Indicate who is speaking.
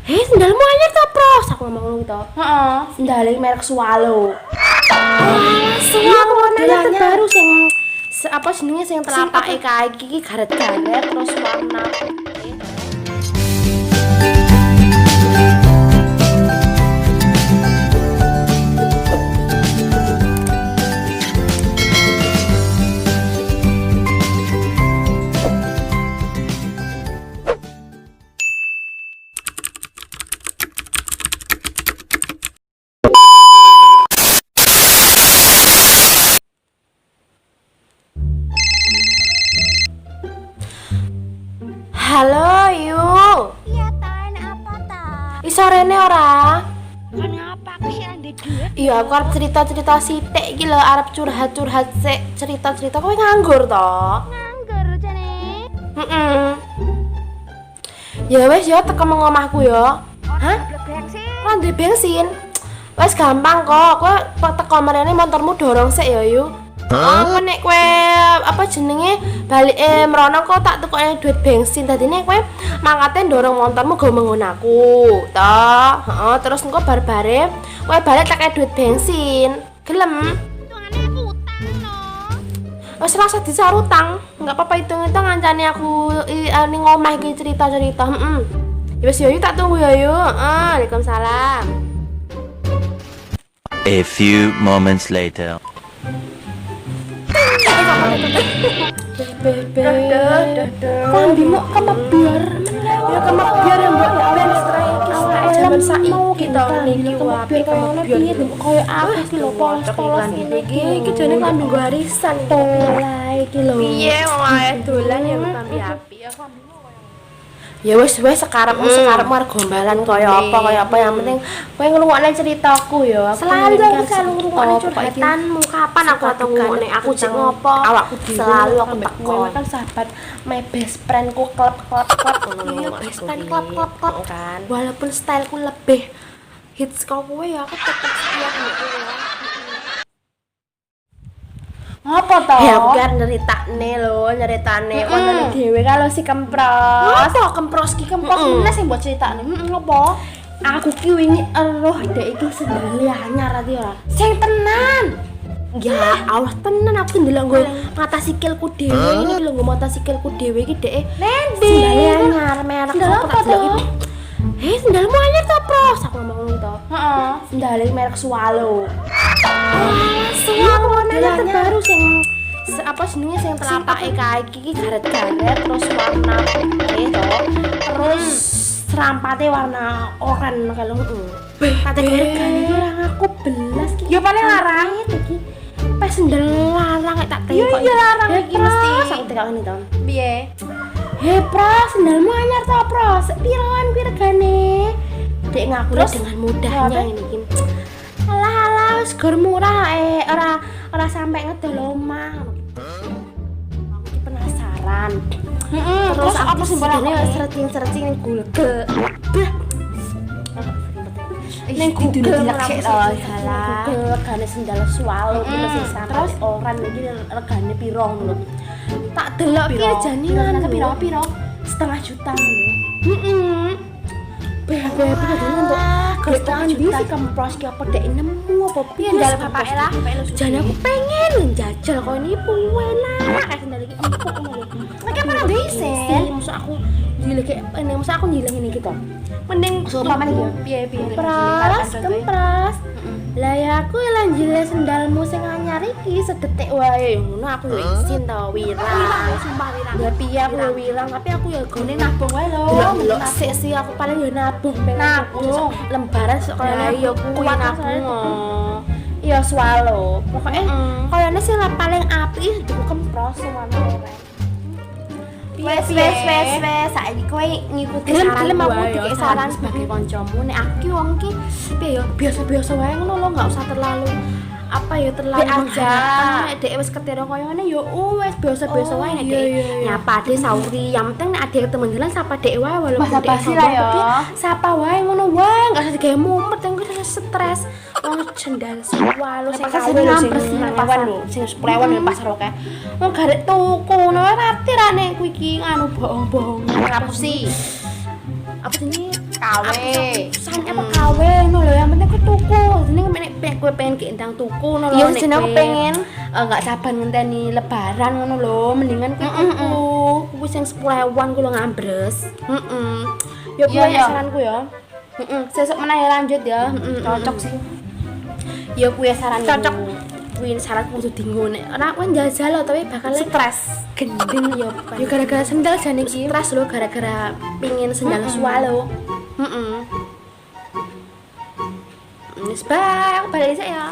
Speaker 1: Hei, sendalmu anyar ta, Pros? Aku ngomong ngono gitu.
Speaker 2: Heeh.
Speaker 1: Sendal merek Swallow.
Speaker 2: Swallow
Speaker 1: Modelnya
Speaker 2: modelnya
Speaker 1: terbaru sing apa jenenge sing telapake kae iki garet-garet terus warna putih. Halo, Yu.
Speaker 2: iya ta, enak apa ta?
Speaker 1: Iso rene ora?
Speaker 2: Kenapa aku sih ande duit?
Speaker 1: Iya, aku arep cerita-cerita sithik iki lho, arep curhat-curhat sik, cerita-cerita kowe nganggur to?
Speaker 2: Nganggur jane.
Speaker 1: Heeh. Ya wis ya teko nang omahku ya. Hah?
Speaker 2: Bensin.
Speaker 1: Mandi bensin. Wes gampang kok, kowe teko mrene motormu dorong sik ya, Yu. Oh, nek kowe apa jenenge balik mrono kok tak tukokne duit bensin. Dadine kowe mangkate dorong motormu go mengon aku. Toh, heeh, terus engko bar-bare kowe balik tak duit bensin. Gelem?
Speaker 2: Hitungane aku utang no.
Speaker 1: Wes rasa disarutang. Enggak apa-apa hitung-hitung ngancani aku ning omah iki cerita-cerita. Heeh. Ya wis ya, Yu tak tunggu ya, Yu. Heeh, Waalaikumsalam.
Speaker 3: A few moments later.
Speaker 1: Lambimu kemebiar. Ya kemebiar ya mbok ben jaman saiki kita niki wae kemebiar koyo aku iki lho polos-polos iki jane klambi warisan to iki lho. Piye wong ae dolan ya klambi api ya klambimu. Ya wis sekarepmu arep gombalan kaya apa yang penting kowe ngrungokne ceritaku ya. Selalu aku selalu ngrungokne curhatanmu. Kapan aku tau ngrungokne aku cek ngopo? Awakku selalu aku teko. Kan sahabat my best friendku klep ngono. Best friend klep kan. Walaupun styleku lebih hits kau kowe ya aku tetep setia karo kowe.
Speaker 2: Ngopo to?
Speaker 1: Ya aku kan nyeritane kono dhewe kalau si kempros. Apa kempros ki kempros meneh sing mbok critakne. Ngopo? Aku ki wingi eroh dek iki sendal anyar ati ora. Sing tenan. Ya Allah tenan aku ndelok nggo mata sikilku dhewe iki lho nggo mata sikilku dhewe iki dek.
Speaker 2: Nendi?
Speaker 1: Sendal anyar merek
Speaker 2: Sendal apa to?
Speaker 1: Hei, sendalmu anyar ta, Pros? Aku ngomong ngono to.
Speaker 2: Heeh.
Speaker 1: Sendal merek Swallow. Swallow modelnya terbaru sing apa jenenge sing telapake kae iki garet-garet terus warna putih to. Terus serampate warna oranye kalau kategori iki ora aku belas ki.
Speaker 2: Ya paling larang
Speaker 1: iki. Pas sendal larang tak tengok.
Speaker 2: Iya larang iki mesti.
Speaker 1: Aku tekak ngene to.
Speaker 2: Piye?
Speaker 1: Hei, Pros, sendalmu anyar ta, Pros? Piroan pi regane? Dek ngaku dengan mudahnya ini iki. Alah, wis gur murah ora sampe ngedol omah. Aku penasaran. Terus apa sih mbok searching ning Google. Ning Google salah. Regane sendal Swallow iki sing terus orang iki regane piro ngono. Tak delok ki jane ngono piro? Setengah juta ngono. Bebe dulu untuk setengah juta kempros ki apa dek nemu apa piye ndal bapake lah. Jane aku pengen njajal kok nipu enak kayak sendal iki empuk ngono. Nek apa desain maksud aku nyilih ini gitu. Mending
Speaker 2: Sumpah iki piye
Speaker 1: Pras, kempras. Lah ya aku lan jile sendalmu sing anyar iki sedetik wae ngono aku yo isin to wirang.
Speaker 2: Sumpah wirang.
Speaker 1: Ya piye aku yo wirang tapi aku yo gone
Speaker 2: Nabung wae lho.
Speaker 1: Delok sik aku paling yo nabung
Speaker 2: Nabung.
Speaker 1: lembaran sok kaya yo kuwi
Speaker 2: kuat
Speaker 1: nabung. Iya Swallow. Pokoke kayane sing paling apik itu kempros warna oranye. Wes saiki kowe ngikuti saran aku dikek saran sebagai kancamu nek aku wong iki piye ya biasa-biasa wae ngono lho enggak usah terlalu apa ya terlalu
Speaker 2: aja.
Speaker 1: Nek dhek wis ketira koyo ngene ya wis biasa-biasa wae nek nyapa dhek sauri yang penting nek ada temen jalan sapa dhek wae walaupun dhek
Speaker 2: Basa-basi lah ya.
Speaker 1: sapa wae ngono wae enggak usah digawe mumet engko stres wong sendal Swallow sing kawin sing pasar lho sing 10.000 nang pasar oke wong garek tuku ngono ora arti rane kuwi iki anu bohong-bohong ngapusi apa jenenge
Speaker 2: KW.
Speaker 1: San apa kawe no lho, yang penting ku tuku. Jenenge nek kowe pengen gendang tuku no lho.
Speaker 2: Iya, jenenge aku
Speaker 1: kowe,
Speaker 2: pengen.
Speaker 1: enggak sabar ngenteni lebaran ngono lho, mendingan ku tuku. Kuwi sing 10.000-an ku lho ngambres. Yo
Speaker 2: Iya,
Speaker 1: kuwi
Speaker 2: iya.
Speaker 1: saranku ya. Sesuk meneh ya lanjut ya.
Speaker 2: Cocok sih.
Speaker 1: Ya kuwi saranku.
Speaker 2: Cocok.
Speaker 1: Kuwi saranku kudu dingo nek ora kowe njajal lho tapi bakal
Speaker 2: Stres.
Speaker 1: gendeng ya. Ya gara-gara sendal jane iki. Stres lho gara-gara pingin sendal swalo. Wis bye, aku balik aja ya.